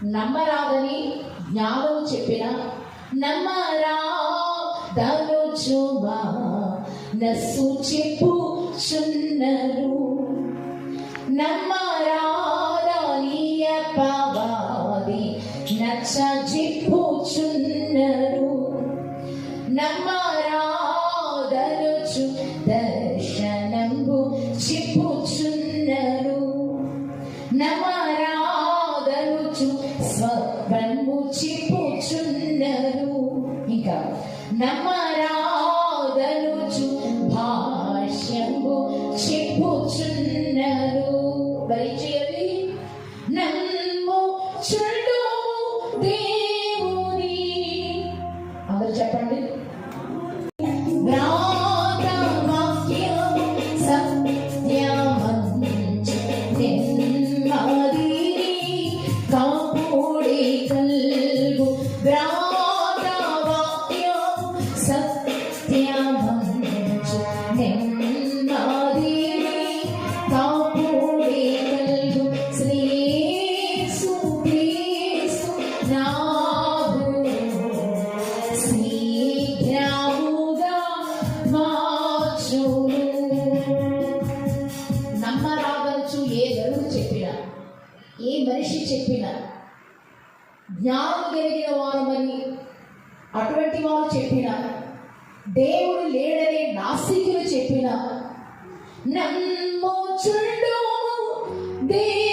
నమ్మరాదని జ్ఞానం చెప్పిన నమ్మరాదనుచుమా నస్సు చెప్పుచున్నరు. నమ్మరాదని అపవాది నచ్చజెప్పుచున్నరు. నమ్మరాదనుచు దర్శనంబు చెప్పుచున్నరు. నమ్మరాదనుచు స్వప్నము చెప్పుచున్నరు. ఇంకా నమ్మరాదనుచు భాష్యంబు చెప్పుచున్నరు. పరిచయది నమ్ము చుండు దేవుని. అందరూ చెప్పండి. నమ్మరాగచ్చు ఏ దేవుడు చెప్పినా, ఏ మనిషి చెప్పినా, జ్ఞానం కలిగిన వారమని అటువంటి వారు చెప్పిన, దేవుడు లేడని నాస్తికులు చెప్పిన, నమ్ముచుండు దేవుని